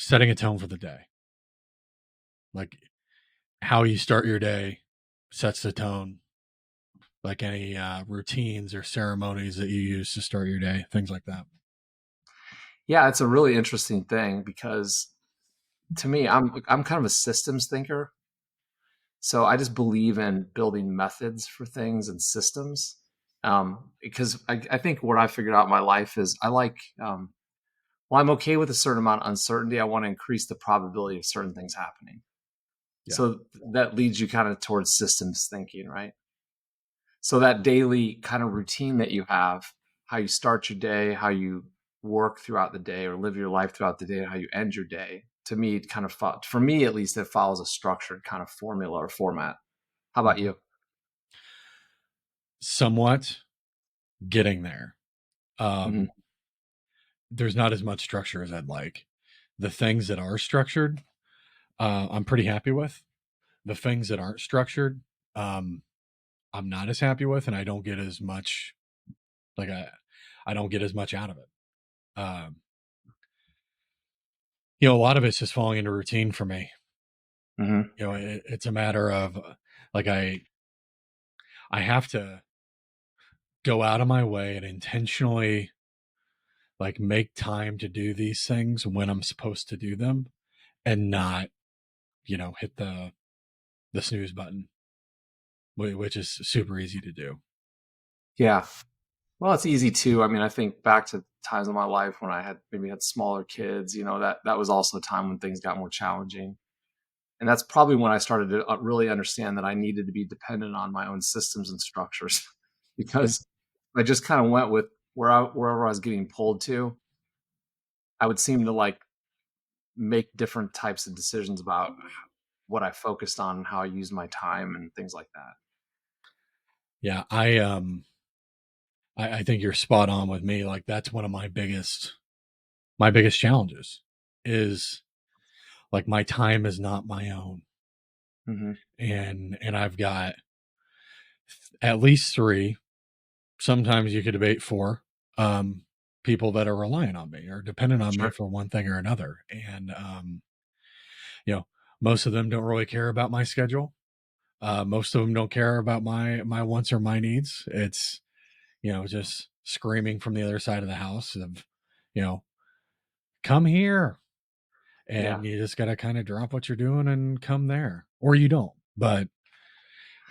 setting a tone for the day. Like how you start your day sets the tone. Like any routines or ceremonies that you use to start your day, things like that. Yeah, it's a really interesting thing because to me, I'm kind of a systems thinker. So I just believe in building methods for things and systems. Because I think what I figured out in my life is I like, well, I'm okay with a certain amount of uncertainty. I want to increase the probability of certain things happening. Yeah. So that leads you kind of towards systems thinking, right? So that daily kind of routine that you have, how you start your day, how you work throughout the day or live your life throughout the day, and how you end your day, to me, it kind of, for me at least, it follows a structured kind of formula or format. How about Mhm. you? Somewhat getting there. Hmm. Um, there's not as much structure as I'd like. The things that are structured, I'm pretty happy with. The things that aren't structured, um, I'm not as happy with, and I don't get as much. Like I don't get as much out of it. Um, a lot of it's just falling into routine for me. Hmm. It's a matter of like I have to go out of my way and intentionally like make time to do these things when I'm supposed to do them and not, hit the snooze button, which is super easy to do. Yeah. Well, it's easy too. I mean, I think back to times in my life when I had maybe had smaller kids, that was also a time when things got more challenging. And that's probably when I started to really understand that I needed to be dependent on my own systems and structures Yeah. because I just kind of went with wherever I was getting pulled to. I would seem to like make different types of decisions about what I focused on, how I used my time, and things like that. Yeah. I think you're spot on with me. Like that's one of my biggest challenges is like my time is not my own. Hmm. And I've got at least three, sometimes you could debate four, um, people that are relying on me or dependent on me Sure. for one thing or another. And, you know, most of them don't really care about my schedule. Most of them don't care about my wants or my needs. It's, just screaming from the other side of the house of, you know, come here. Yeah. And you just got to kind of drop what you're doing and come there, or you don't. But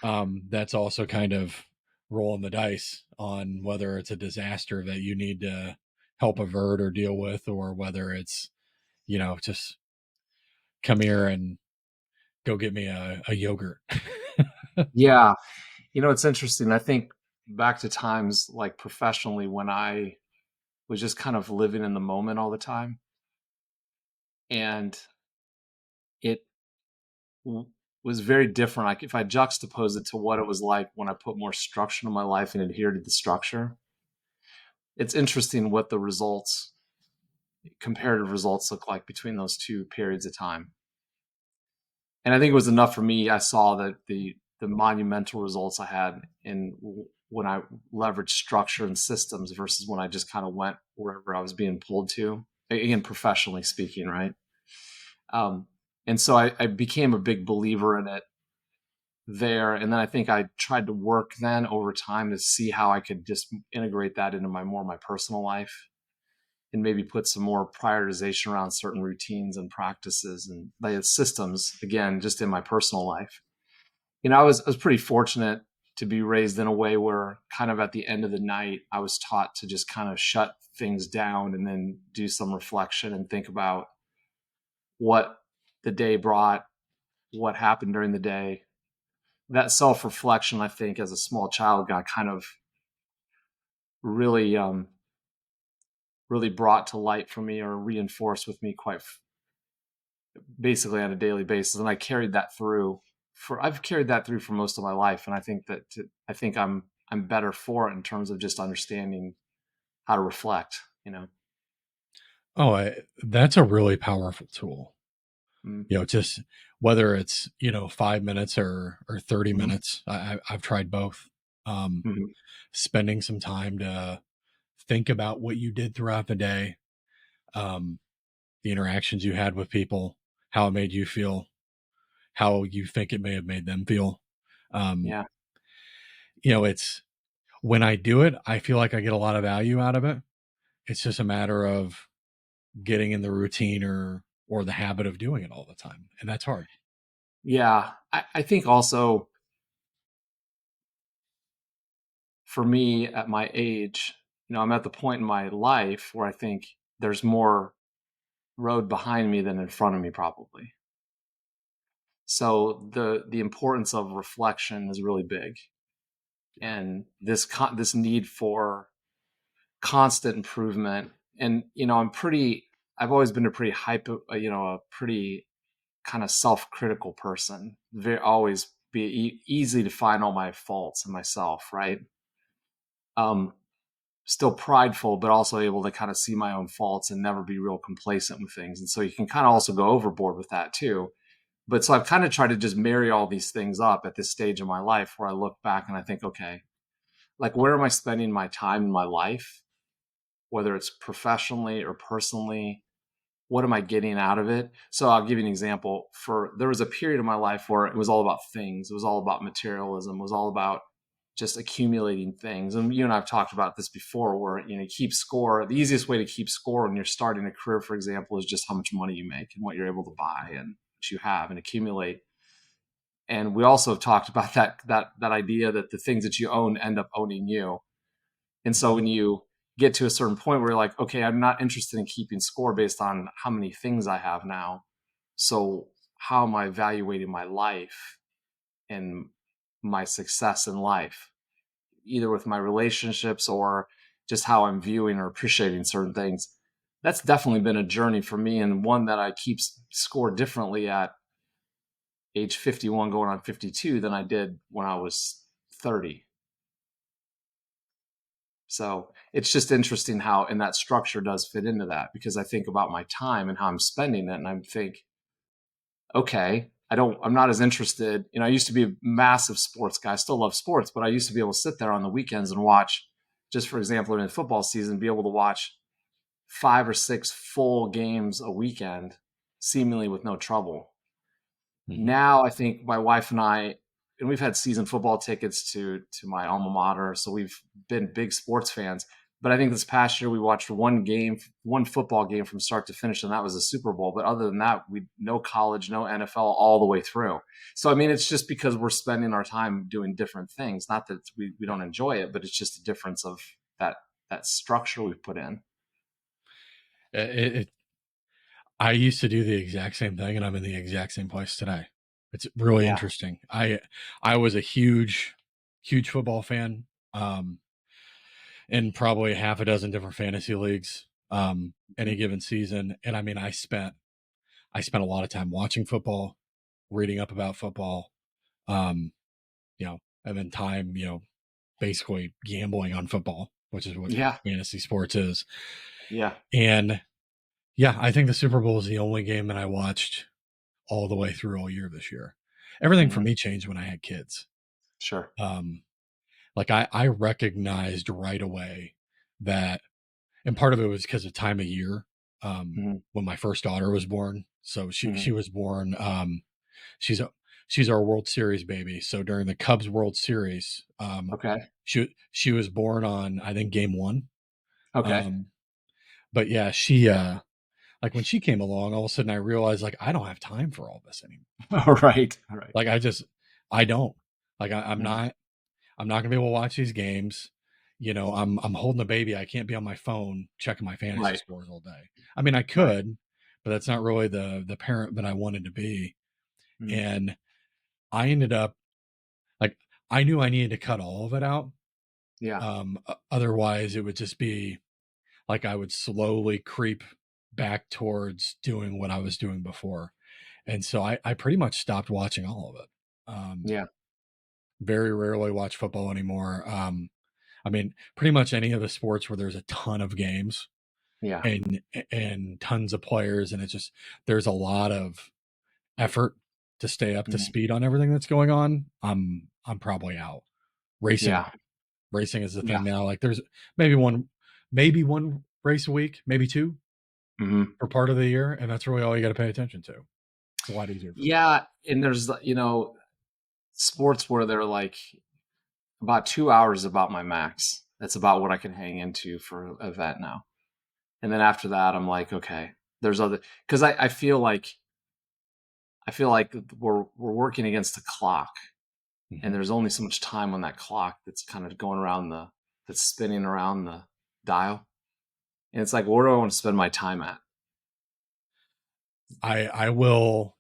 that's also kind of rolling the dice on whether it's a disaster that you need to help avert or deal with, or whether it's, just come here and go get me a yogurt. Yeah. It's interesting. I think back to times like professionally when I was just kind of living in the moment all the time. And it w- was very different. Like if I juxtapose it to what it was like when I put more structure in my life and adhered to the structure, it's interesting what the results, comparative results, look like between those two periods of time. And I think it was enough for me. I saw that the monumental results I had when I leveraged structure and systems versus when I just kind of went wherever I was being pulled to. Again, professionally speaking, right? Um, and so I became a big believer in it there. And then I think I tried to work then over time to see how I could just integrate that into my personal life and maybe put some more prioritization around certain routines and practices and the systems again, just in my personal life. I was pretty fortunate to be raised in a way where kind of at the end of the night, I was taught to just kind of shut things down and then do some reflection and think about what the day brought, what happened during the day. That self reflection, I think, as a small child, got kind of really, really brought to light for me or reinforced with me quite basically on a daily basis. And I carried that through I've carried that through for most of my life. And I think I think I'm better for it in terms of just understanding how to reflect, you know? Oh, that's a really powerful tool. Mm-hmm. Just whether it's 5 minutes or 30 Mm-hmm. minutes. I've tried both. Um, Mm-hmm. spending some time to think about what you did throughout the day. Um, the interactions you had with people, how it made you feel, how you think it may have made them feel. Um, Yeah. it's when I do it, I feel like I get a lot of value out of it. It's just a matter of getting in the routine or the habit of doing it all the time, and that's hard. Yeah. I think also for me at my age, I'm at the point in my life where I think there's more road behind me than in front of me, probably. So the importance of reflection is really big, Yeah. and this need for constant improvement. And I've always been a pretty a pretty kind of self-critical person. Very always be easy to find all my faults in myself, right? Um, Still prideful, but also able to kind of see my own faults and never be real complacent with things. And so you can kind of also go overboard with that too. But so I've kind of tried to just marry all these things up at this stage of my life where I look back and I think, okay, like where am I spending my time in my life, whether it's professionally or personally? What am I getting out of it? So I'll give you an example. There was a period of my life where it was all about things. It was all about materialism. It was all about just accumulating things. And you and I've talked about this before, where you keep score. The easiest way to keep score when you're starting a career, for example, is just how much money you make and what you're able to buy and what you have and accumulate. And we also have talked about that idea that the things that you own end up owning you. And so when you get to a certain point where you're like, okay, I'm not interested in keeping score based on how many things I have now. So how am I evaluating my life and my success in life, either with my relationships or just how I'm viewing or appreciating certain things? That's definitely been a journey for me, and one that I keep score differently at age 51 going on 52 than I did when I was 30. So it's just interesting how, and that structure does fit into that, because I think about my time and how I'm spending it, and I think, okay, I'm not as interested. I used to be a massive sports guy. I still love sports, but I used to be able to sit there on the weekends and watch, just for example, in the football season, be able to watch 5 or 6 full games a weekend, seemingly with no trouble. Mhm. Now I think my wife and I, and we've had season football tickets to my alma mater, so we've been big sports fans. But I think this past year we watched one football game from start to finish, and that was the Super Bowl. But other than that, we no college, no NFL, all the way through. So I mean, it's just because we're spending our time doing different things. Not that we don't enjoy it, but it's just a difference of that structure we've put in. It, I used to do the exact same thing, and I'm in the exact same place today. It's really Yeah. interesting. I was a huge football fan, um, in probably half a dozen different fantasy leagues, any given season. And I mean, I spent a lot of time watching football, reading up about football, um, and then time, basically gambling on football, which is what Yeah. fantasy sports is. Yeah. And yeah, I think the Super Bowl is the only game that I watched all the way through all year this year. Everything for Hmm. me changed when I had kids. Sure. Um, like I recognized right away that, and part of it was because of time of year. Hmm. When my first daughter was born, so she Hmm. was born. She's a she's our World Series baby. So during the Cubs World Series, Okay. she was born on, I think, game one. Okay. Um, but yeah, she like when she came along, all of a sudden I realized like I don't have time for all this anymore. All right. All right. Like I don't. Like Mhm. I'm not gonna be able to watch these games. I'm holding a baby. I can't be on my phone checking my fantasy Right. scores all day. I mean, I Right. could, but that's not really the parent that I wanted to be. Mhm. And I ended up like I knew I needed to cut all of it out. Yeah. Otherwise, it would just be like I would slowly creep back towards doing what I was doing before. And so I pretty much stopped watching all of it. Yeah. Very rarely watch football anymore. I mean, pretty much any of the sports where there's a ton of games Yeah. and tons of players, and it's just there's a lot of effort to stay up to Mhm. speed on everything that's going on. I'm probably out. Racing Yeah. racing is the Yeah. thing now. Like there's maybe one maybe one race a week, maybe two. Hmm. for part of the year, and that's really all you got to pay attention to. It's a lot easier for me. Yeah, and there's sports where they're like about 2 hours is about my max. That's about what I can hang into for an event now. And then after that, I'm like, okay, there's other because I feel like we're working against the clock, and Mhm. there's only so much time on that clock that's kind of going around that's spinning around the dial. And it's like, where do I want to spend my time at? I will.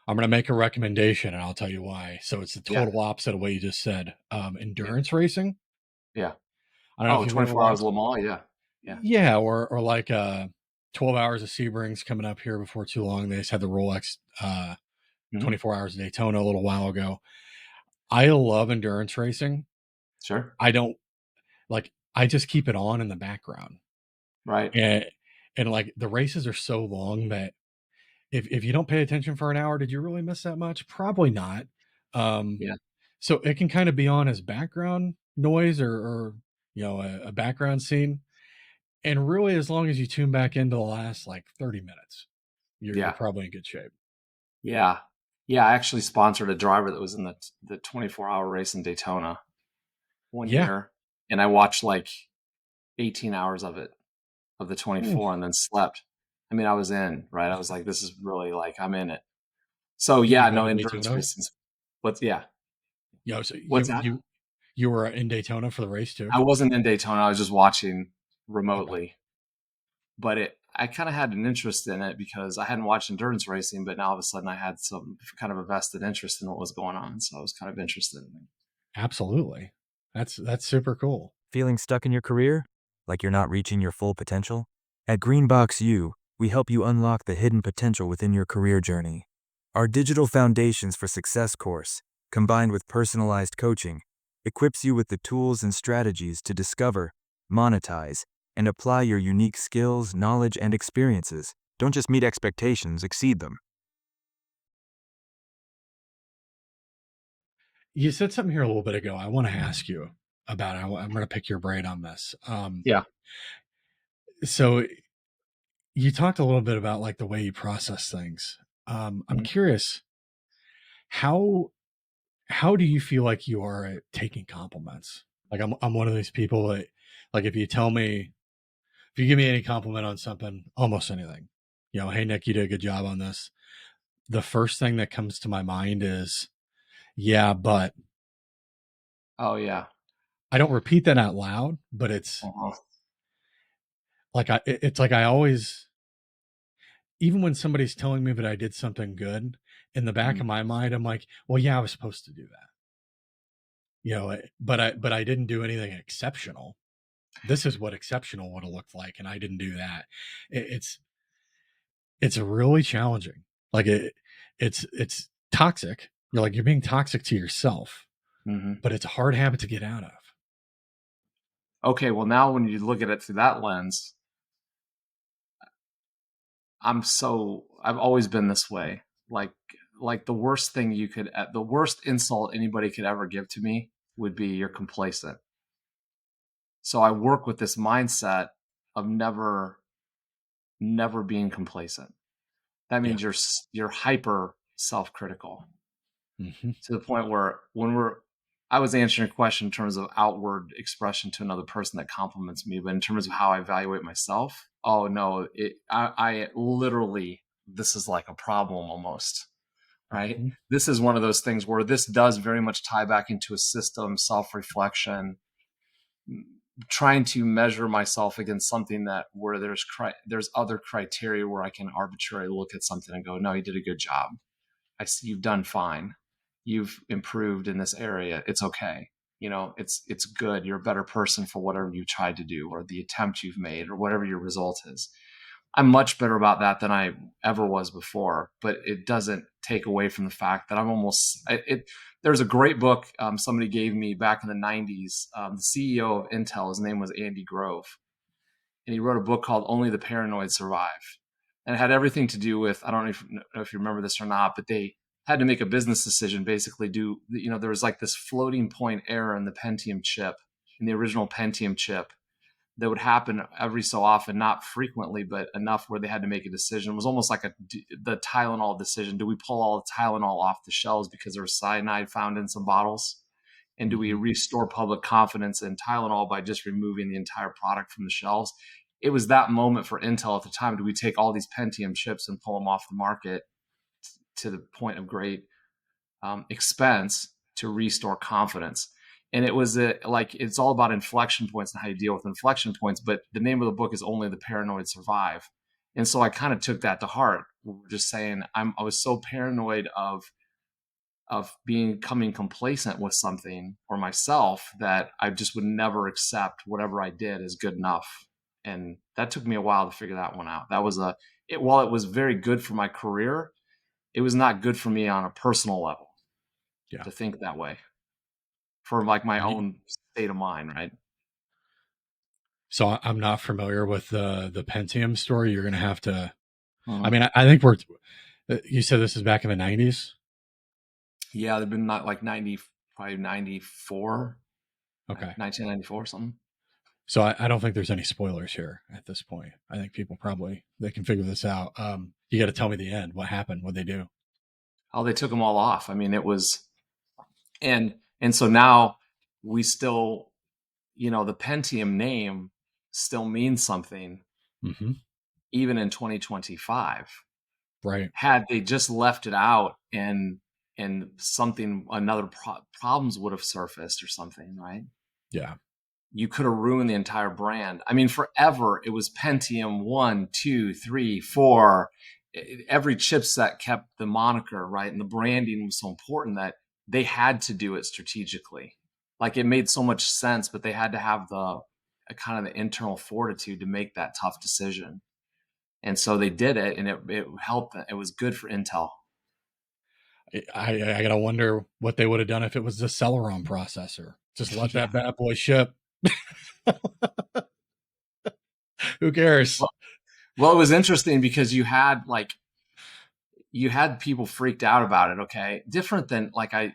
I'm going to make a recommendation, and I'll tell you why. So it's the Yeah, total opposite of what you just said. yeah, Endurance racing. yeah. I don't know Oh, if you've ever 24 hours watched. Le Mans. Yeah, yeah. Yeah, or like 12 hours of Sebring's coming up here before too long. They just had the Rolex uh, Hmm. 24 hours of Daytona a little while ago. I love endurance racing. Sure. I don't like. I just keep it on in the background, Right. and like the races are so long that if you don't pay attention for an hour, did you really miss that much? Probably not. Um, Yeah, so it can kind of be on as background noise or a background scene, and really as long as you tune back into the last like 30 minutes, you're yeah, probably in good shape. yeah, yeah. I actually sponsored a driver that was in the 24-hour race in Daytona one Yeah. year, and I watched like 18 hours of the Ooh, 24 and then slept. I mean, I was in, right? I was like, this is really like I'm in it. So did you yeah, go no to endurance Daytona? racing. What's yeah? So What's you that? you were in Daytona for the race too? I wasn't in Daytona. I was just watching Okay. remotely, but I kind of had an interest in it because I hadn't watched endurance racing, but now all of a sudden I had some kind of a vested interest in what was going on. So I was kind of interested in it. Absolutely. That's super cool. Feeling stuck in your career? Like you're not reaching your full potential? At Greenbox U, we help you unlock the hidden potential within your career journey. Our Digital Foundations for Success course, combined with personalized coaching, equips you with the tools and strategies to discover, monetize, and apply your unique skills, knowledge, and experiences. Don't just meet expectations, exceed them. You said something here a little bit ago. I want to ask you about it. I'm going to pick your brain on this. Yeah. So you talked a little bit about like the way you process things. I'm Mhm. curious how how do you feel like you are at taking compliments? Like I'm one of these people that like if you give me any compliment on something, almost anything, hey Nick, you did a good job on this. The first thing that comes to my mind is yeah, but Oh yeah. I don't repeat that out loud, but it's Uh-huh. like it's like I always, even when somebody's telling me that I did something good, in the back Mhm. of my mind, I'm like, well, yeah, I was supposed to do that, but I didn't do anything exceptional. This is what exceptional would have looked like, and I didn't do that. It's really challenging. Like it's toxic. You're being toxic to yourself, Mhm. but it's a hard habit to get out of. Okay, well now when you look at it through that lens, I've always been this way. Like the worst insult anybody could ever give to me would be you're complacent. So I work with this mindset of never being complacent. That Yeah. means you're hyper self-critical Hmm. to the point where I was answering a question in terms of outward expression to another person that compliments me, but in terms of how I evaluate myself, oh no, I literally, this is like a problem almost, right? Hmm. This is one of those things where this does very much tie back into a system, self-reflection, trying to measure myself against something that where there's other criteria where I can arbitrarily look at something and go, no, you did a good job. I see you've done fine. You've improved in this area. It's okay. It's good. You're a better person for whatever you tried to do or the attempt you've made or whatever your result is. I'm much better about that than I ever was before, but it doesn't take away from the fact that I'm almost it. There's a great book somebody gave me back in the 90s. The CEO of Intel, his name was Andy Grove, and he wrote a book called Only the Paranoid Survive. And it had everything to do with, I don't know if you remember this or not, but they had to make a business decision, basically there was like this floating point error in the Pentium chip, in the original Pentium chip, that would happen every so often, not frequently, but enough where they had to make a decision. It was almost like the Tylenol decision. Do we pull all the Tylenol off the shelves because there was cyanide found in some bottles? And do we Hmm. restore public confidence in Tylenol by just removing the entire product from the shelves? It was that moment for Intel at the time. Do we take all these Pentium chips and pull them off the market to the point of great expense to restore confidence? And it was like, it's all about inflection points and how you deal with inflection points. But the name of the book is Only the Paranoid Survive. And so I kind of took that to heart. We're just saying I was so paranoid of becoming complacent with something or myself that I just would never accept whatever I did as good enough. And that took me a while to figure that one out. That was while it was very good for my career, it was not good for me on a personal level Yeah. to think that way for like my Ye- own state of mind, right? So I'm not familiar with the Pentium story. You're going to have to. I Mhm. mean, I think we're. You said this is back in the '90s. Yeah, they've been not like 90, probably 94, Okay. 1994 something. So I don't think there's any spoilers here at this point. I think people probably they can figure this out. You got to tell me the end. What happened? What they do? Oh, they took them all off. I mean, it was, and so now we still, the Pentium name still means something Hmm. even in 2025. Right. Had they just left it out and something another problems would have surfaced or something, right? Yeah. You could have ruined the entire brand. I mean, forever it was Pentium 1, 2, 3, 4. Every chipset kept the moniker, right? And the branding was so important that they had to do it strategically. Like it made so much sense, but they had to have the kind of the internal fortitude to make that tough decision. And so they did it, and it helped. It was good for Intel. I gotta wonder what they would have done if it was the Celeron processor. Just let Yeah. that bad boy ship. Who cares? Well, well, it was interesting because you had people freaked out about it. Okay, different than like I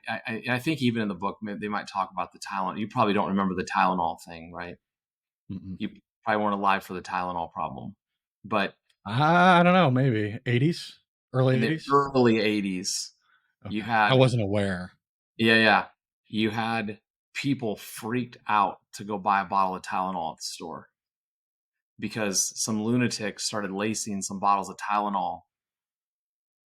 think even in the book they might talk about the Tylenol. You probably don't remember the Tylenol thing, right? Mm-mm. You probably weren't alive for the Tylenol problem, but I don't know. Maybe '80s, early in the '80s. early '80s, you Okay, I had wasn't aware. yeah, you had people freaked out to go buy a bottle of Tylenol at the store because some lunatic started lacing some bottles of Tylenol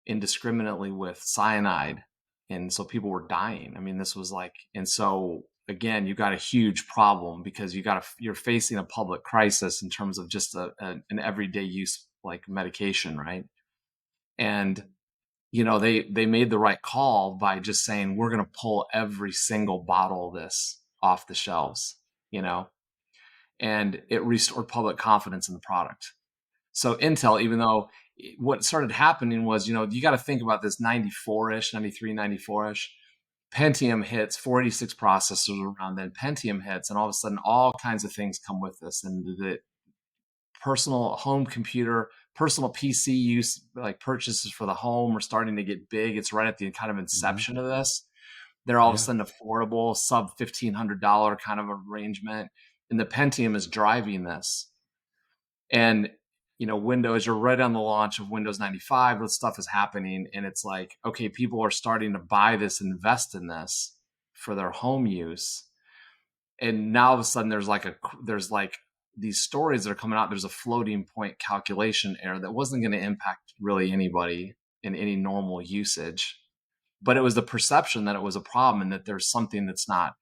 indiscriminately with cyanide. And so people were dying. I mean, this was like, and so again, you got a huge problem because you're facing a public crisis in terms of just an everyday use like medication, right? And they made the right call by just saying we're going to pull every single bottle of this off the shelves, you know, and it restored public confidence in the product. So Intel, even though what started happening was, you got to think about this 94-ish, 93, 94-ish. Pentium hits 486 processors around then. Pentium hits, and all of a sudden, all kinds of things come with this. And the personal home computer, personal PC use, like purchases for the home, are starting to get big. It's right at the kind of Hmm. inception of this. They're all of a Yeah. sudden affordable, sub $1,500 kind of arrangement. And the Pentium is driving this. And Windows, you're right on the launch of Windows 95. This stuff is happening, and it's like, okay, people are starting to buy this, invest in this for their home use. And now all of a sudden, there's like these stories that are coming out. There's a floating point calculation error that wasn't going to impact really anybody in any normal usage, but it was the perception that it was a problem and that there's something that's not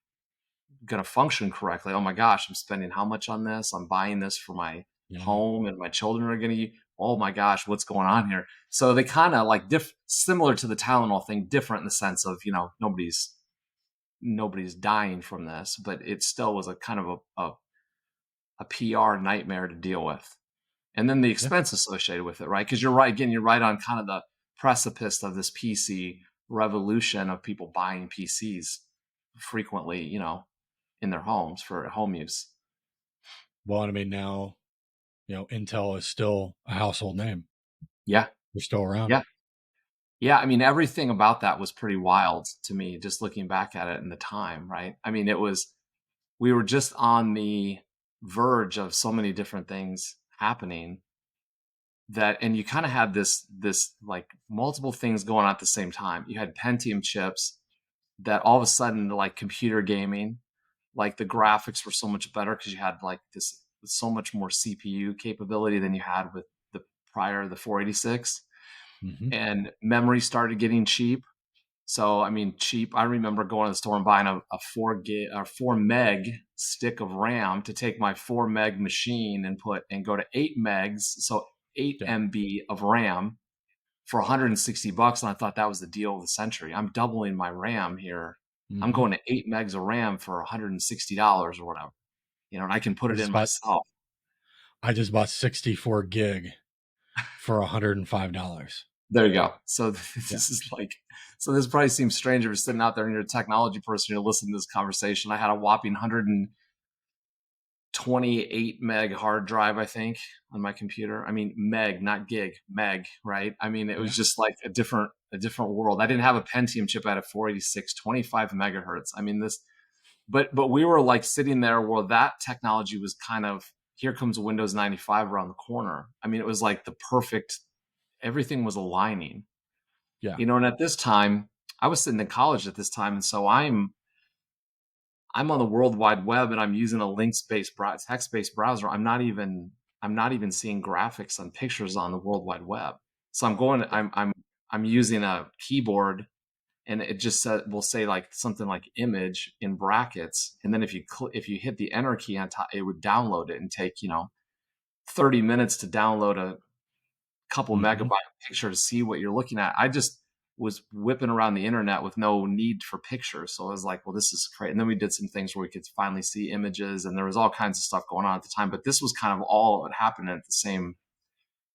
going to function correctly. Oh my gosh, I'm spending how much on this? I'm buying this for my Yeah. home and my children are going to use. Oh my gosh, what's going on here? So they kind of like similar to the Tylenol thing, different in the sense of, nobody's dying from this, but it still was a kind of a PR nightmare to deal with. And then the Yeah. expense associated with it, right? Because you're right, again, you're right on kind of the precipice of this PC revolution of people buying PCs frequently, in their homes for home use. Well, I mean, now Intel is still a household name. Yeah, They're still around. yeah, yeah. I mean, everything about that was pretty wild to me, just looking back at it in the time, right? I mean, we were just on verge of so many different things happening that, and you kind of had this like multiple things going on at the same time. You had Pentium chips that all of a sudden, like computer gaming, like the graphics were so much better because you had like this so much more CPU capability than you had with the 486, Hmm. and memory started getting cheap. So I mean, cheap. I remember going to the store and buying a 4 gig or 4 meg stick of RAM to take my 4 meg machine and go to 8 megs, so eight Yeah. MB of RAM for $160, and I thought that was the deal of the century. I'm doubling my RAM here. I'm Hmm. going to 8 megs of RAM for $160 or whatever, and I can put I it just in bought myself. I just bought 64 gig for $105. There you go. So Yeah. this is like, so this probably seems strange if you're sitting out there and you're a technology person, you're listening to this conversation. I had a whopping 128 meg hard drive, I think, on my computer. I mean, meg, not gig, meg, right? I mean, it was Yeah. just like a different world. I didn't have a Pentium chip. I had a 486, 25 megahertz. I mean, but we were like sitting there where that technology was kind of, here comes Windows 95 around the corner. I mean, it was like the perfect, everything was aligning, Yeah. and at this time, I was sitting in college at this time, and so I'm on the World Wide Web and I'm using a links-based text-based browser. I'm not even seeing graphics on pictures on the World Wide Web. So Yeah. I'm using a keyboard, and it just will say like something like image in brackets, and then if you hit the enter key on top, it would download it and take 30 minutes to download a couple Hmm. megabyte picture to see what you're looking at. I just was whipping around the internet with no need for pictures. So I was like, well, this is great. And then we did some things where we could finally see images, and there was all kinds of stuff going on at the time. But this was kind of all that happened at the same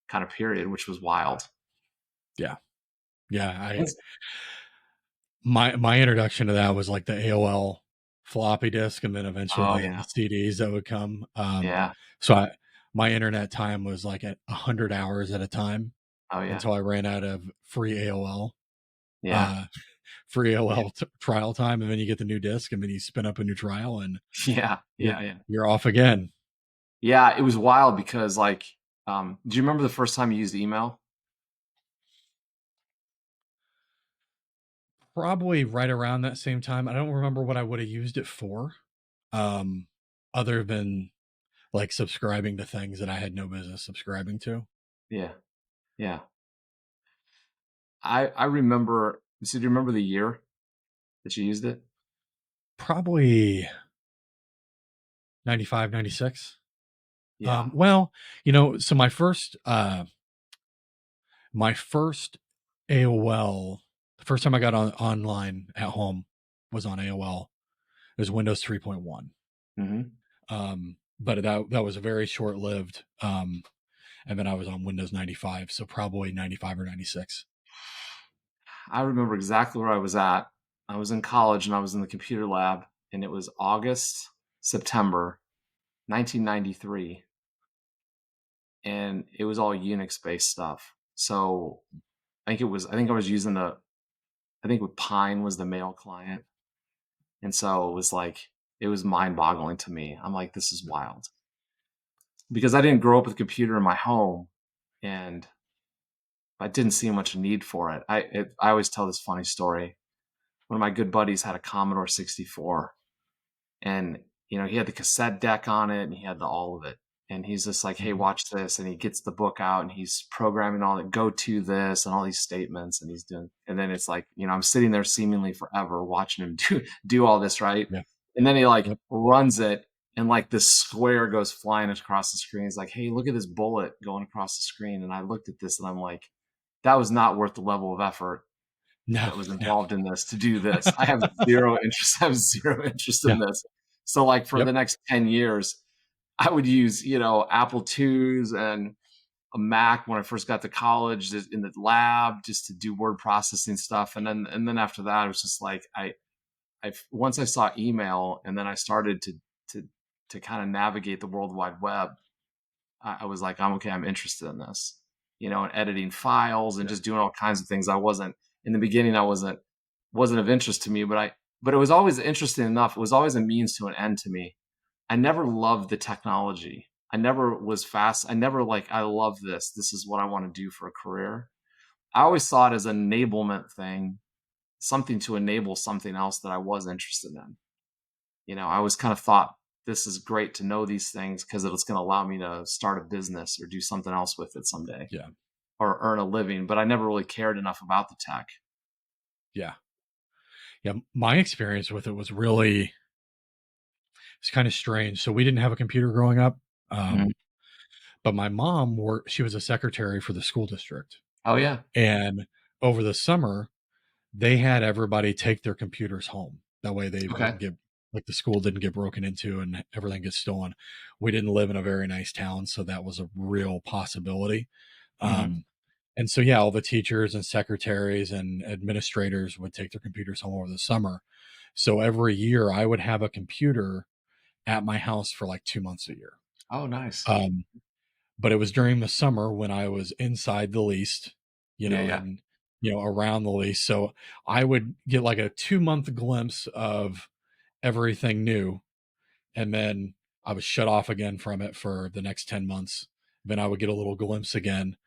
kind of period, which was wild. Yeah. Yeah. I Yes. my introduction to that was like the AOL floppy disk, and then eventually Oh the yeah. CDs that would come. Yeah. So my internet time was like at 100 hours at a time Oh yeah. until I ran out of Yeah. uh, free Yeah. AOL trial time, and then you get the new disk, and then you spin up a new trial, and Yeah. you're Yeah. Yeah. you're off again. Yeah. It was wild because like, do you remember the first time you used email? Probably right around that same time. I don't remember what I would have used it for, um, other than like subscribing to things that I had no business subscribing to. Yeah. Yeah. I remember. So do you remember the year that you used it? Probably 95, 96. Yeah. Well, so my first AOL, the first time I got online at home was on AOL. It was Windows 3.1. Hmm. But that was very short lived. And then I was on Windows 95, so probably 95 or 96. I remember exactly where I was at. I was in college and I was in the computer lab, and it was August, September 1993, and it was all Unix based stuff. So I think I was using I think with Pine was the mail client. And so it was mind boggling to me. I'm like, this is wild because I didn't grow up with a computer in my home, and I didn't see much need for it. I always tell this funny story. One of my good buddies had a Commodore 64, and he had the cassette deck on it, and he had all of it, and he's just like, hey, Mm-hmm. watch this, and he gets the book out and he's programming all that, go to this and all these statements, and he's doing, and then it's like, I'm sitting there seemingly forever watching him do all this, right? Yeah. And then he like Yep. runs it, and like this square goes flying across the screen. He's like, hey, look at this bullet going across the screen. And I looked at this and I'm like, that was not worth the level of effort No, that was no. involved in this to do this. I have zero interest. I have zero interest Yeah. in this. So like for Yep. the next 10 years, I would use, Apple IIs and a Mac when I first got to college in the lab just to do word processing stuff. And then after that, it was just like, once I saw email and then I started to, to kind of navigate the World Wide Web, I was like, I'm okay. I'm interested in this, and editing files and Yeah. just doing all kinds of things. I wasn't in the beginning. I wasn't of interest to me, but it was always interesting enough. It was always a means to an end to me. I never loved the technology. I never was fast. I never like, I love this. This is what I want to do for a career. I always saw it as an enablement thing, something to enable something else that I was interested in. I always kind of thought this is great to know these things because it's going to allow me to start a business or do something else with it someday Yeah. or earn a living. But I never really cared enough about the tech. Yeah. Yeah. My experience with it was really, it's kind of strange. So we didn't have a computer growing up. Mhm. Um, but my mom worked, she was a secretary for the school district. Oh, yeah. And over the summer, they had everybody take their computers home. That way they Okay. wouldn't get, like, the school didn't get broken into and everything gets stolen. We didn't live in a very nice town, so that was a real possibility. Hmm. Um, and so, yeah, all the teachers and secretaries and administrators would take their computers home over the summer. So every year I would have a computer at my house for like 2 months a year. Oh, nice. Um, but it was during the summer when I was inside the lease, Yeah, yeah. and around the lease. So I would get like a 2 month glimpse of everything new, and then I was shut off again from it for the next 10 months. Then I would get a little glimpse again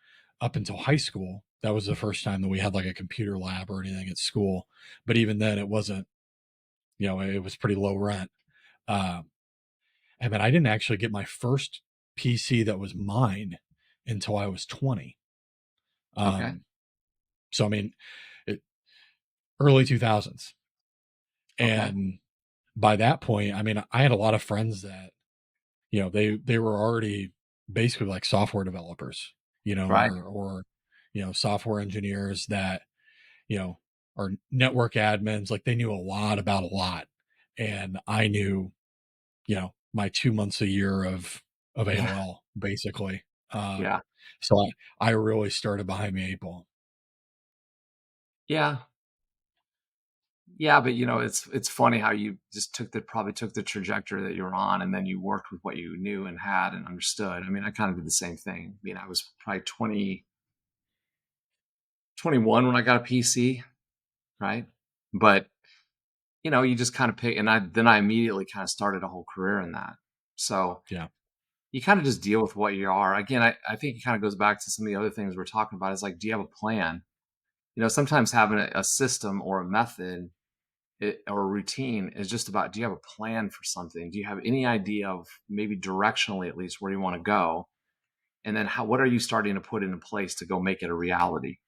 up until high school. That was the first time that we had like a computer lab or anything at school. But even then, it wasn't, it was pretty low rent. Uh, and then I didn't actually get my first PC that was mine until I was 20. Okay. Um, so, I mean, it, early 2000s. Okay. And by that point, I mean, I had a lot of friends that, they were already basically like software developers, Right. or software engineers that, you know, are network admins. Like, they knew a lot about a lot. And I knew, my 2 months a year of Yeah. AOL basically. Uh, Yeah. so I really started behind the eight ball. Yeah. Yeah, but it's funny how you just probably took the trajectory that you were on, and then you worked with what you knew and had and understood. I mean, I kind of did the same thing. I mean, I was probably 21 when I got a PC, right? But you just kind of pick, and I immediately kind of started a whole career in that. So Yeah. you kind of just deal with what you are. Again, I think it kind of goes back to some of the other things we're talking about. Is like, do you have a plan? Sometimes having a system or a method or a routine is just about, do you have a plan for something? Do you have any idea of maybe directionally at least where you want to go? And then what are you starting to put into place to go make it a reality?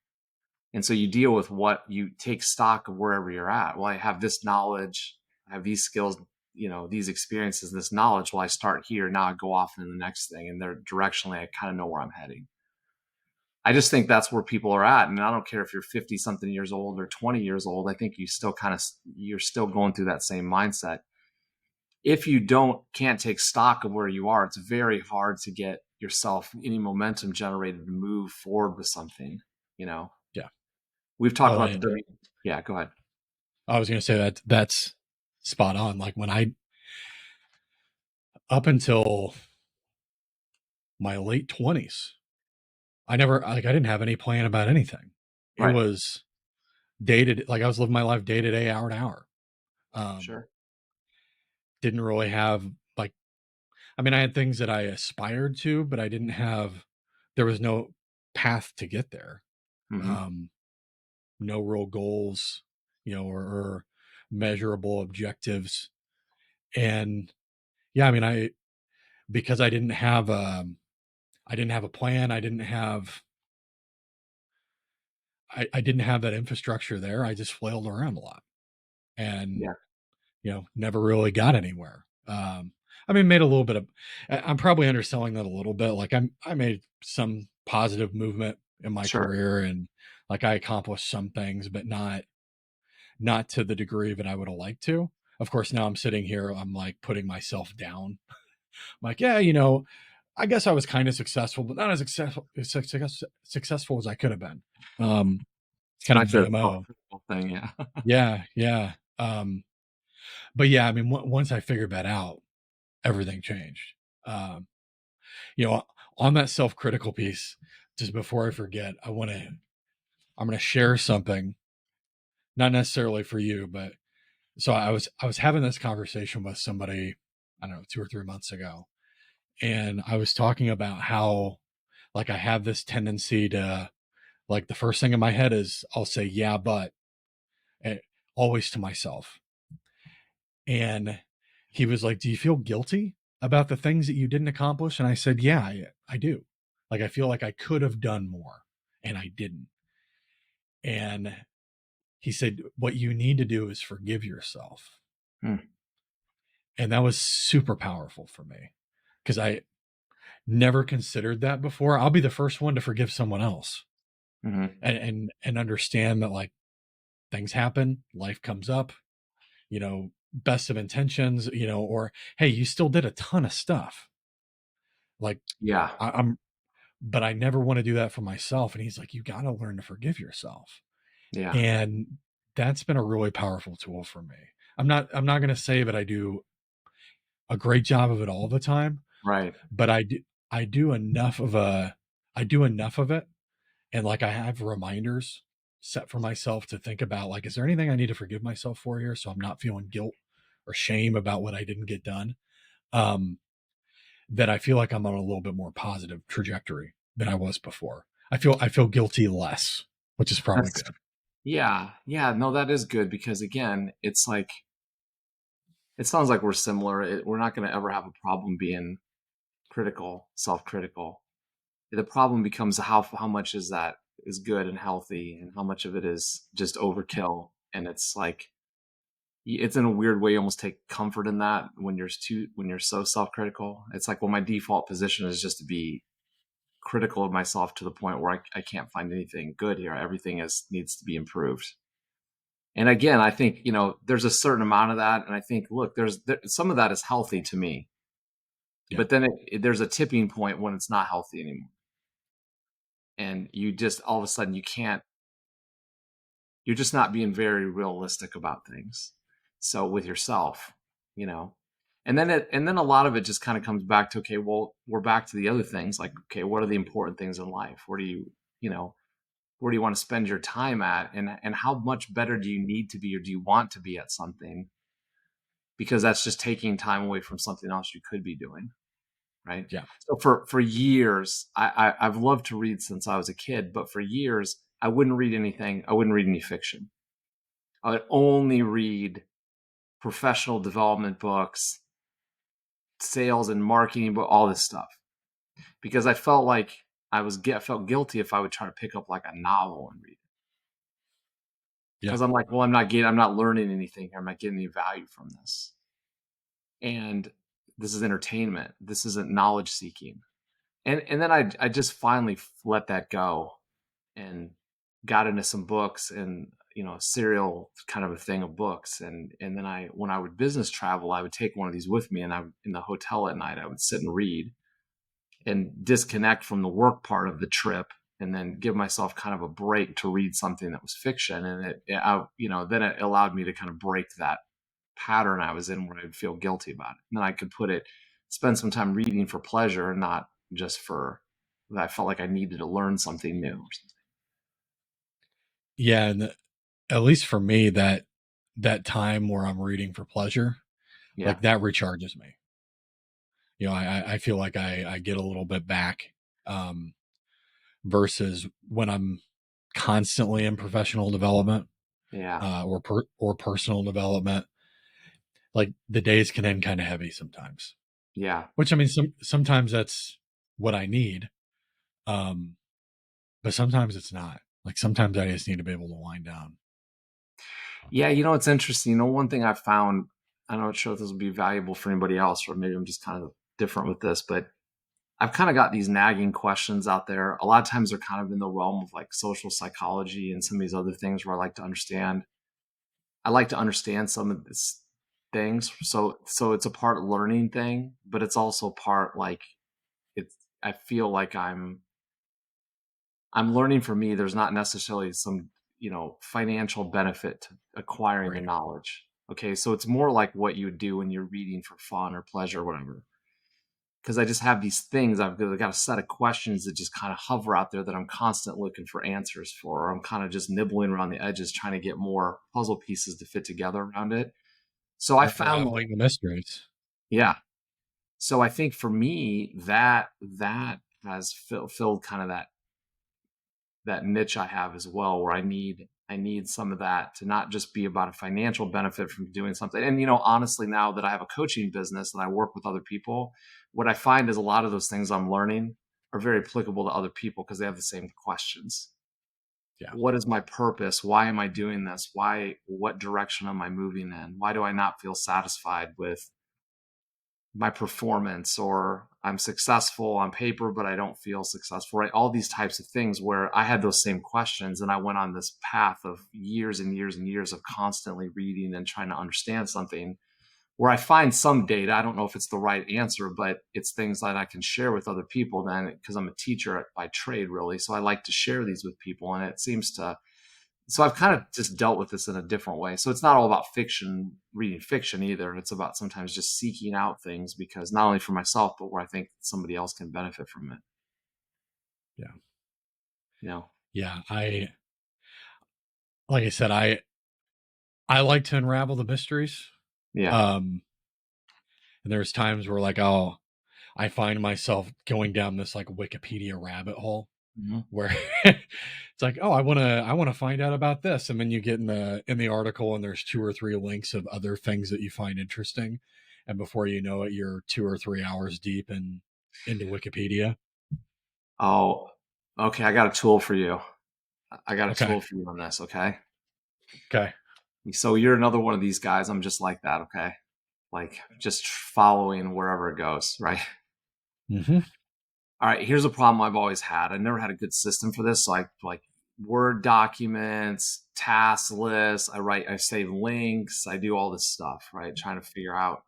And so you deal with what you take stock of wherever you're at. Well, I have this knowledge, I have these skills, these experiences, this knowledge. Well, I start here. Now I go off into the next thing. And there directionally, I kind of know where I'm heading. I just think that's where people are at. And I don't care if you're 50 something years old or 20 years old. I think you're still going through that same mindset. If you can't take stock of where you are, it's very hard to get yourself any momentum generated to move forward with something. You know, Yeah. we've talked Oh, about the and W. Yeah, go ahead. I was going to say that's spot on. Like, when up until my late 20s, I didn't have any plan about anything. It Right. was dated, like, I was living my life day to day, hour to hour. Um, Sure. didn't really have, like, I mean, I had things that I aspired to, but there was no path to get there. Hmm. Um, no real goals, or measurable objectives. And yeah, I mean, because I didn't have a plan. I didn't have that infrastructure there. I just flailed around a lot and, Yeah. never really got anywhere. I mean, made a little bit of, I'm probably underselling that a little bit. Like, I made some positive movement in my Sure. career, and like I accomplished some things, but not to the degree that I would have liked to. Of course, now I'm sitting here, I'm like putting myself down. I'm like, yeah, I guess I was kind of successful, but not as successful as I could have been. It's It's kind of back to the the MO. self-critical thing. Yeah. Yeah, yeah. But yeah, I mean, once I figured that out, everything changed. Um, you know, on that self-critical piece, just before I forget, I'm going to share something, not necessarily for you, but so I was having this conversation with somebody I don't know, 2 or 3 months ago. And I was talking about how, like, I have this tendency to, like, the first thing in my head is I'll say, yeah, but, eh, always to myself. And he was like, do you feel guilty about the things that you didn't accomplish? And I said, yeah, I do. Like, I feel like I could have done more and I didn't. And he said, what you need to do is forgive yourself. Hmm. And that was super powerful for me because I never considered that before. I'll be the first one to forgive someone else Hmm. and understand that, like, things happen, life comes up, best of intentions, or hey, you still did a ton of stuff. Like, Yeah. I'm but I never want to do that for myself. And he's like, you got to learn to forgive yourself. Yeah. And that's been a really powerful tool for me. I'm not going to say that I do a great job of it all the time, Right. but I do enough of a I do enough of it, and, like, I have reminders set for myself to think about, like, is there anything I need to forgive myself for here so I'm not feeling guilt or shame about what I didn't get done. Um that I feel like I'm on a little bit more positive trajectory than I was before. I feel guilty less, which is probably That's good. yeah. Yeah. No, that is good because again, it's like it sounds like we're similar. We're not going to ever have a problem being critical, self-critical. The problem becomes how much is that is good and healthy, and how much of it is just overkill. And it's like it's in a weird way you almost take comfort in that when you're so self-critical. It's like, well, my default position is just to be critical of myself to the point where I can't find anything good here. Everything is needs to be improved. And again, I think, there's a certain amount of that. And I think, look, some of that is healthy to me, Yeah. but then there's a tipping point when it's not healthy anymore. And you just, all of a sudden you're just not being very realistic about things. So with yourself, you know, and then a lot of it just kind of comes back to, okay, well, we're back to the other things. Like, okay, what are the important things in life? You know, where do you want to spend your time at? And how much better do you need to be, or do you want to be at something? Because that's just taking time away from something else you could be doing. Right. Yeah. So for years, I've loved to read since I was a kid, but for years I wouldn't read anything. I wouldn't read any fiction. I would only read professional development books, sales and marketing, but all this stuff, because I felt like I felt guilty if I would try to pick up like a novel and read it, Yeah. because I'm like, well, I'm not learning anything here. I'm not getting any value from this. And this is entertainment. This isn't knowledge seeking. And then I just finally let that go and got into some books, and a serial kind of a thing of books. And then when I would business travel, I would take one of these with me, and in the hotel at night I would sit and read and disconnect from the work part of the trip, and then give myself kind of a break to read something that was fiction. And then it allowed me to kind of break that pattern I was in, where I'd feel guilty about it. And then I could spend some time reading for pleasure, and not just for that I felt like I needed to learn something new or something. Yeah. And at least for me, that time where I'm reading for pleasure, Yeah. like, that recharges me. I feel like I get a little bit back, um, versus when I'm constantly in professional development, Yeah. or personal development. Like, the days can end kind of heavy sometimes. Yeah. Which, I mean, sometimes that's what I need, um, but sometimes it's not. Like, sometimes I just need to be able to wind down. Yeah. It's interesting. One thing I found, I'm not sure if this will be valuable for anybody else, or maybe I'm just kind of different with this, but I've kind of got these nagging questions out there. A lot of times they're kind of in the realm of like social psychology and some of these other things, where I like to understand some of these things. So it's a part learning thing, but it's also part like it's, I feel like I'm learning. For me, there's not necessarily some, financial benefit to acquiring the Right. knowledge. Okay. So it's more like what you would do when you're reading for fun or pleasure or whatever. Because I just have these things. I've got a set of questions that just kind of hover out there that I'm constantly looking for answers for. Or I'm kind of just nibbling around the edges, trying to get more puzzle pieces to fit together around it. So I I found, like the mysteries. yeah. So I think for me, that has filled kind of that niche I have as well, where I need some of that to not just be about a financial benefit from doing something. And honestly, now that I have a coaching business and I work with other people, what I find is a lot of those things I'm learning are very applicable to other people because they have the same questions. Yeah. What is my purpose? Why am I doing this? What direction am I moving in? Why do I not feel satisfied with my performance, or I'm successful on paper, but I don't feel successful, right? All these types of things where I had those same questions, and I went on this path of years and years and years of constantly reading and trying to understand something where I find some data. I don't know if it's the right answer, but it's things that I can share with other people then, because I'm a teacher by trade, really. So I like to share these with people, and it seems to, so I've kind of just dealt with this in a different way. So it's not all about fiction, reading fiction either. It's about sometimes just seeking out things, because not only for myself, but where I think somebody else can benefit from it. Yeah. You know? Yeah. Like I said, I like to unravel the mysteries. Yeah. Um, and there's times where like I find myself going down this like Wikipedia rabbit hole Mhm. where it's like, oh, I want to find out about this, and then you get in the article, and there's 2 or 3 links of other things that you find interesting, and before you know it, you're 2 or 3 hours deep into Wikipedia. Oh, okay. I got a tool for you. I got a Okay. tool for you on this. Okay. Okay. So you're another one of these guys. I'm just like that. Okay. Like just following wherever it goes. Right. Mm-hmm. All right, here's a problem I've always had. I never had a good system for this. So I like Word documents, task lists. I save links. I do all this stuff, right? Trying to figure out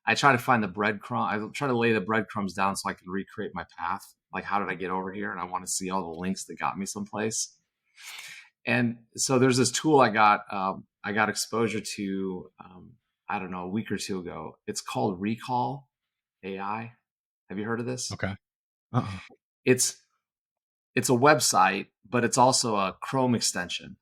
I try to find the breadcrumb. I try to lay the breadcrumbs down so I can recreate my path. Like, how did I get over here? And I want to see all the links that got me someplace. And so there's this tool I got exposure to, I don't know, a week or two ago. It's called Recall AI. Have you heard of this? Okay. Uh-uh. It's it's a website, but it's also a Chrome extension.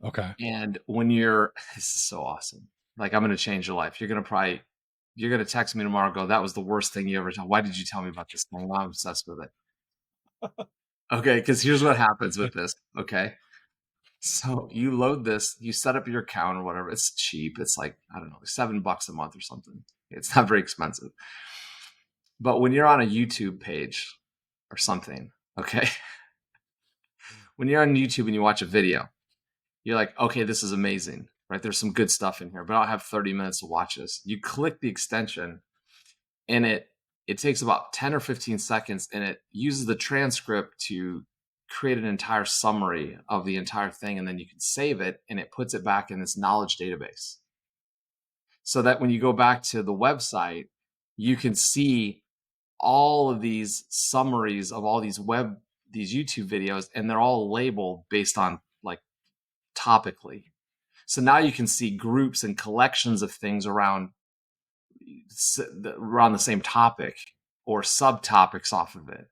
Okay. And this is so awesome. Like, I'm going to change your life. You're going to text me tomorrow and go, that was the worst thing you ever told. Why did you tell me about this thing? Well, I'm obsessed with it. Okay. Because here's what happens with this. Okay. So you load this, you set up your account or whatever. It's cheap. It's like, I don't know, $7 a month or something. It's not very expensive. But when you're on a YouTube page or something, okay, when you're on YouTube and you watch a video, you're like, okay, this is amazing, right? There's some good stuff in here, but I don't have 30 minutes to watch this. You click the extension, and it takes about 10 or 15 seconds, and it uses the transcript to create an entire summary of the entire thing, and then you can save it, and it puts it back in this knowledge database. So that when you go back to the website, you can see all of these summaries of all these YouTube videos, and they're all labeled based on like topically. So now you can see groups and collections of things around the same topic, or subtopics off of it.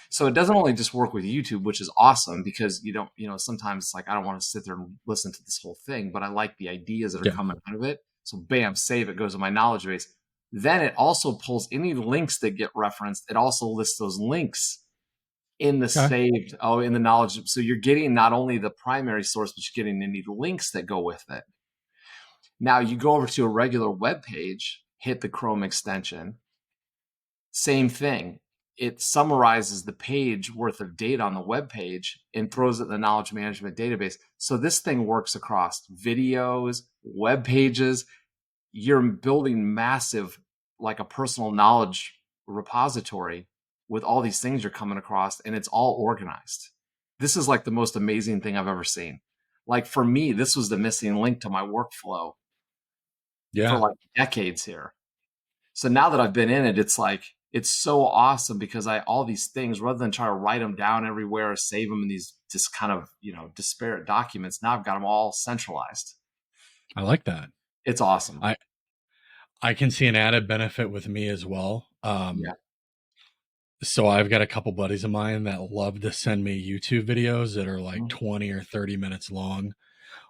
So it doesn't only just work with YouTube, which is awesome, because you don't, sometimes it's like, I don't want to sit there and listen to this whole thing, but I like the ideas that are Yeah. coming out of it. So bam, save it, goes to my knowledge base. Then it also pulls any links that get referenced. It also lists those links in the Okay. saved, in the knowledge. So you're getting not only the primary source, but you're getting any links that go with it. Now you go over to a regular web page, hit the Chrome extension, same thing. It summarizes the page worth of data on the web page and throws it in the knowledge management database. So this thing works across videos, web pages. You're building massive, like a personal knowledge repository with all these things you're coming across, and it's all organized. This is like the most amazing thing I've ever seen. Like, for me, this was the missing link to my workflow for Yeah. like decades here. So now that I've been in it, it's like, it's so awesome, because all these things, rather than try to write them down everywhere or save them in these just kind of, disparate documents, now I've got them all centralized. I like that. It's awesome. I I can see an added benefit with me as well. Yeah. So I've got a couple buddies of mine that love to send me YouTube videos that are like Mhm. 20 or 30 minutes long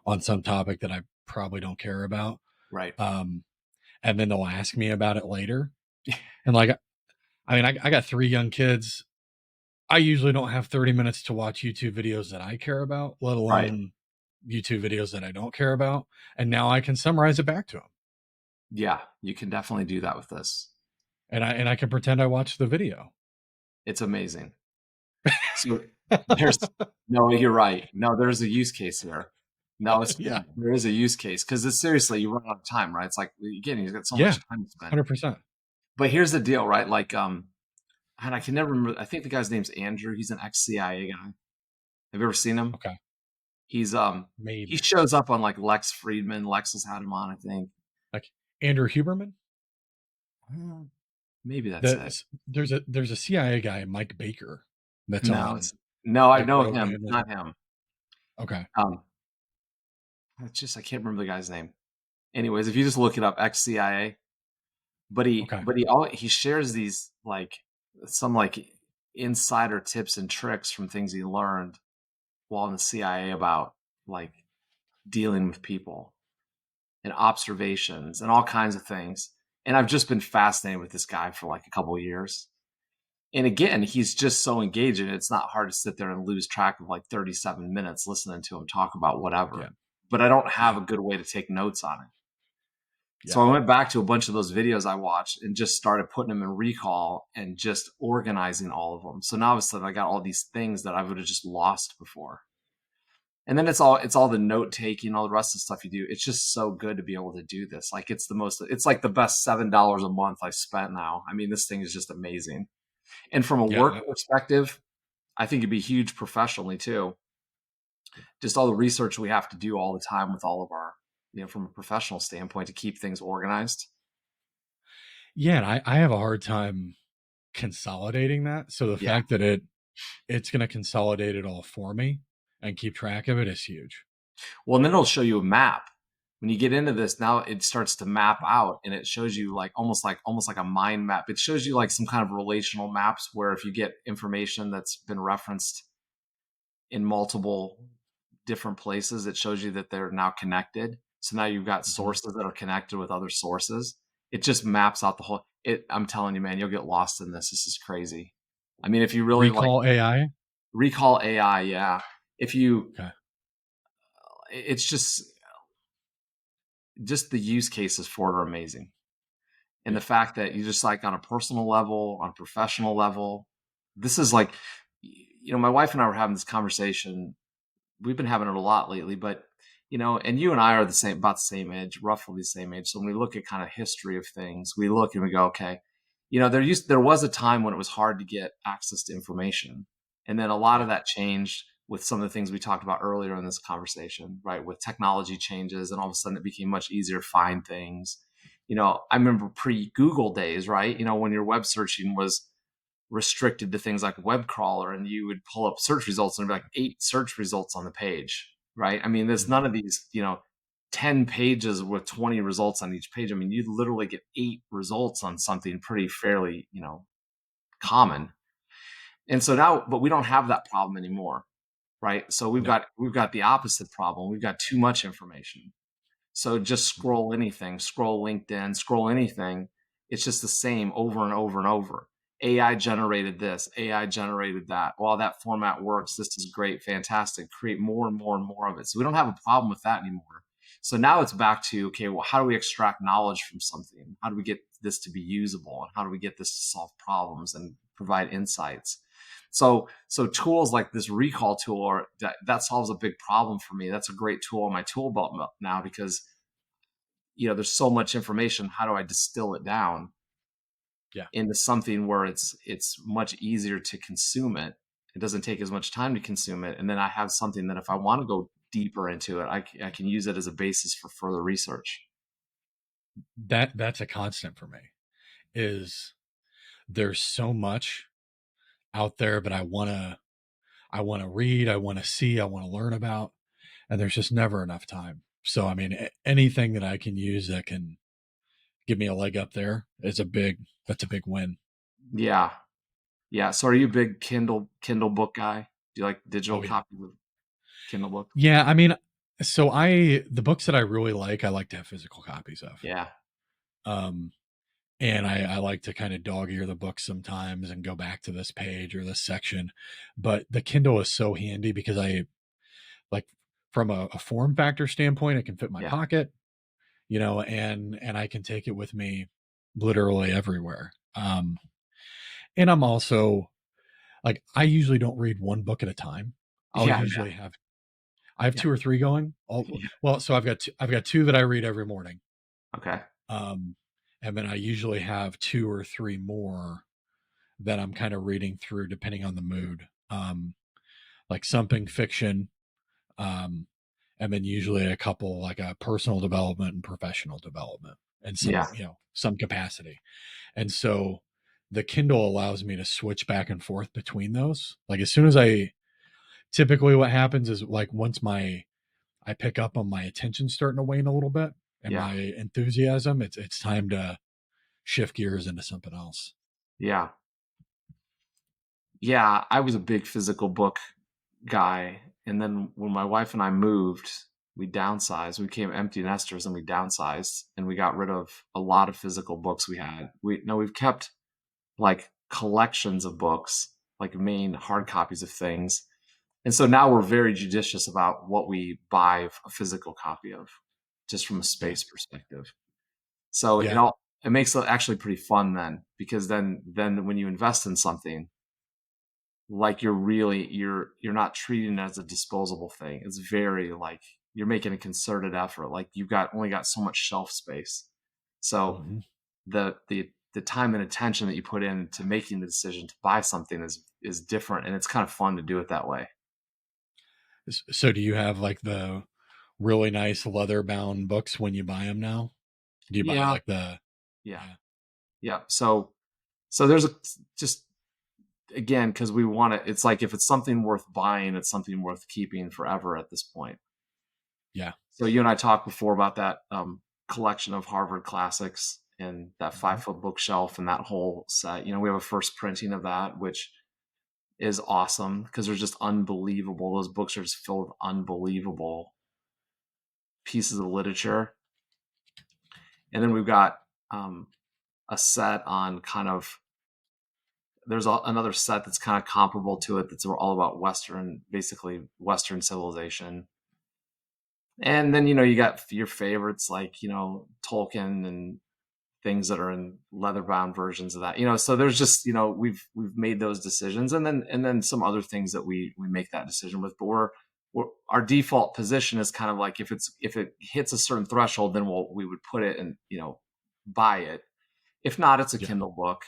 on some topic that I probably don't care about. Right. Um, and then they'll ask me about it later. And like, I mean, I got 3 young kids. I usually don't have 30 minutes to watch YouTube videos that I care about, let Right. alone YouTube videos that I don't care about. And now I can summarize it back to them. Yeah, you can definitely do that with this. And I can pretend I watched the video. It's amazing. So there's no, you're right. No, there's a use case here. No, Yeah. there is a use case because it's seriously, you run out of time, right? It's like, again, you've got so Yeah. much time to spend. 100%. But here's the deal, right? Like, and I can never remember. I think the guy's name's Andrew. He's an ex-CIA guy. Have you ever seen him? Okay. He's he Maybe. shows up on like Lex Friedman. Lex has had him on, I think. Like Andrew Huberman. Uh, Maybe that's it. There's a CIA guy, Mike Baker, that's No, on it's no, I the know him. program. It's not him. Okay. Um, it's just I can't remember the guy's name. Anyways, if you just look it up, ex-CIA, Okay. he shares these like some like insider tips and tricks from things he learned while in the CIA about like dealing with people and observations and all kinds of things. And I've just been fascinated with this guy for like a couple of years. And again, he's just so engaging. It's not hard to sit there and lose track of like 37 minutes listening to him talk about Yeah. whatever. But I don't have Yeah. a good way to take notes on it. So Yeah. I went back to a bunch of those videos I watched and just started putting them in recall and just organizing all of them. So now all of a sudden I got all these things that I would have just lost before. And then it's all the note taking, all the rest of the stuff you do. It's just so good to be able to do this. Like it's like the best $7 a month I spent now. I mean, this thing is just amazing. And from a Yeah. work perspective, I think it'd be huge professionally too. Just all the research we have to do all the time with all of our, from a professional standpoint to keep things organized. Yeah. And I have a hard time consolidating that. So the Yeah. fact that it's going to consolidate it all for me and keep track of it is huge. Well, and then it'll show you a map. When you get into this, now it starts to map out and it shows you like almost like a mind map. It shows you like some kind of relational maps where if you get information that's been referenced in multiple different places, it shows you that they're now connected. So now you've got Mhm. sources that are connected with other sources. It just maps out the whole it I'm telling you, man, you'll get lost in this. This is crazy. I mean, if you really like Recall AI. recall AI, yeah. If you Okay. it's just the use cases for it are amazing. And the Yeah. fact that you just like on a personal level, on a professional level, this is like, my wife and I were having this conversation. We've been having it a lot lately, but and you and I are about the same age, roughly the same age. So when we look at kind of history of things, we look and we go, okay, there was a time when it was hard to get access to information, and then a lot of Yeah. that changed with some of the things we talked about earlier in this conversation, right? With technology changes, and all of a sudden it became much easier to find things. I remember pre-Google days, right? When your web searching was restricted to things like web crawler, and you would pull up search results and it'd be like 8 search results on the page, right? I mean, there's none Mhm. of these 10 pages with 20 results on each page. I mean, you literally get 8 results on something pretty fairly common. And so now, but we don't have that problem anymore, right? So we've No. got we've got the opposite problem. We've got too much information. So just Mhm. scroll anything, scroll LinkedIn, scroll anything. It's just the same over and over and over. AI generated this, AI generated that. Well, that format works. This is great, fantastic. Create more and more and more of it. So we don't have a problem with that anymore. So now it's back to, okay, well, how do we extract knowledge from something? How do we get this to be usable? And how do we get this to solve problems and provide insights? So tools like this recall tool that solves a big problem for me. That's a great tool on my tool belt now because there's so much information. How do I distill it down Yeah. into something where it's much easier to consume it? It doesn't take as much time to consume it, and then I have something that if I want to go deeper into it, I can use it as a basis for further research. That's a constant for me. Is there's so much out there, but I want to read, I want to see, I want to learn about, and there's just never enough time. So I mean, anything that I can use that can give me a leg up there is that's a big win. Yeah, yeah. So are you a big Kindle book guy? Do you like digital Oh yeah. copies of Kindle book? Yeah, I mean, so the books that I really like, I like to have physical copies of. Yeah, Um and I like to kind of dog ear the book sometimes and go back to this page or this section. But the Kindle is so handy because I like from a form factor standpoint, it can fit my Yeah. pocket, and I can take it with me literally everywhere. And I'm also like I usually don't read one book at a time. I'll Yeah. usually have I have Yeah. two or three going. Yeah. Well, so I've got two that I read every morning. Okay. Um, and then I usually have two or three more that I'm kind of reading through depending on the mood. Like something fiction, um, and then usually a couple like a personal development and professional development and Yeah. some capacity. And so the Kindle allows me to switch back and forth between those. Like as soon as I typically what happens is like once my I pick up on my attention starting to wane a little bit and Yeah. my enthusiasm, it's time to shift gears into something else. Yeah. Yeah. I was a big physical book guy. And then when my wife and I moved, we downsized. We became empty nesters and we downsized and we got rid of a lot of physical books we had. We've kept like collections of books, like main hard copies of things. And so now we're very judicious about what we buy a physical copy of, just from a Yeah. space perspective. So Yeah. it makes it actually pretty fun then, because then when you invest in something, like you're not treating it as a disposable thing. It's very like you're making a concerted effort. Like you've got only got so much shelf space. So Hmm. the time and attention that you put into making the decision to buy something is different, and it's kind of fun to do it that way. So do you have like the really nice leather bound books when you buy them now? Do you buy Yeah, like the yeah, yeah, yeah. So there's a just again because we want to. It's like if it's something worth buying, it's something worth keeping forever at this point. yeah. So you and I talked before about that collection of Harvard classics and that Hmm. 5 foot bookshelf and that whole set. We have a first printing of that, which is awesome because they're just unbelievable. Those books are just filled with unbelievable pieces of literature. And then we've got um, a set on kind of there's another set that's kind of comparable to it that's all about basically Western civilization. And then you got your favorites like Tolkien and things that are in leather bound versions of that. So there's just we've made those decisions, and then some other things that we make that decision with. But our default position is kind of like if it hits a certain threshold, then we would put it and buy it. If not, it's a Yeah. Kindle book.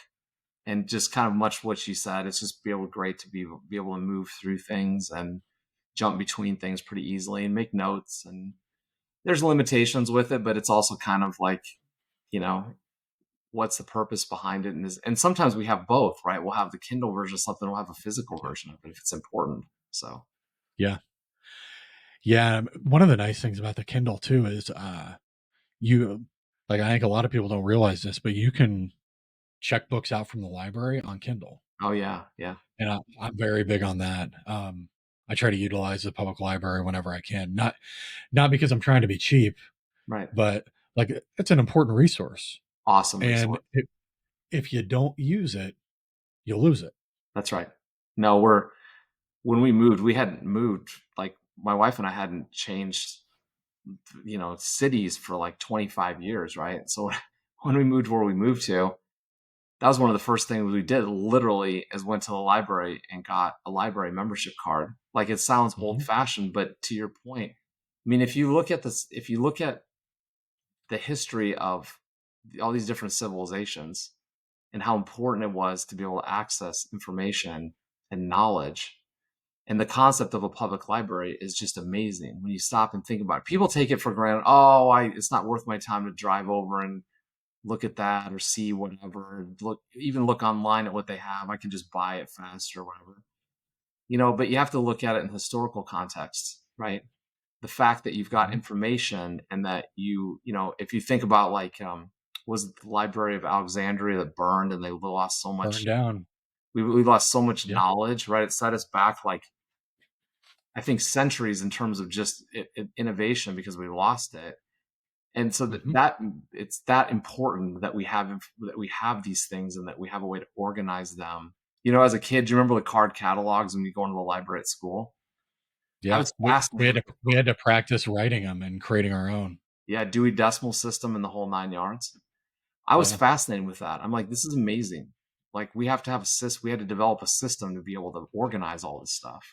And just kind of much what you said, it's just great to be able to move through things and jump between things pretty easily and make notes. And there's limitations with it, but it's also kind of like you know what's the purpose behind it, and sometimes we have both, right? We'll have the Kindle version of something, we'll have a physical Yeah. version of it if it's important. So Yeah. Yeah. One of the nice things about the Kindle too is you like I think a lot of people don't realize this, but you can check books out from the library on Kindle. oh yeah, yeah, And I'm very big on that. I try to utilize the public library whenever I can. Not because I'm trying to be cheap, right. but like it's an important resource. Awesome And resource. if you don't use it, you'll lose it. That's right. No, when we moved, we hadn't moved, like my wife and I hadn't changed cities for like 25 years, right? So when we moved where we moved to, that was one of the first things we did literally is went to the library and got a library membership card. Like it sounds old Mhm. fashioned, but to your point, I mean, if you look at the history of all these different civilizations and how important it was to be able to access information and knowledge, and the concept of a public library is just amazing when you stop and think about it. People take it for granted. Oh, it's not worth my time to drive over and look at that or see whatever. Look online at what they have. I can just buy it fast or whatever. But you have to look at it in historical context, right? The fact that you've got Mhm. information and that if you think about like was it the Library of Alexandria that burned and they lost so Burned much down. we lost so much Yeah. knowledge, right? It set us back like I think centuries in terms of just innovation because we lost it. And so Mhm. that it's that important that we have these things and that we have a way to organize them. As a kid, do you remember the card catalogs when you go into the library at school? I Yeah, was we fascinated had with to practice writing them and creating our own. yeah, Dewey Decimal System and the whole 9 yards. I was Yeah. fascinated with that. I'm like, this is amazing. Like we have to have we had to develop a system to be able to organize all this stuff.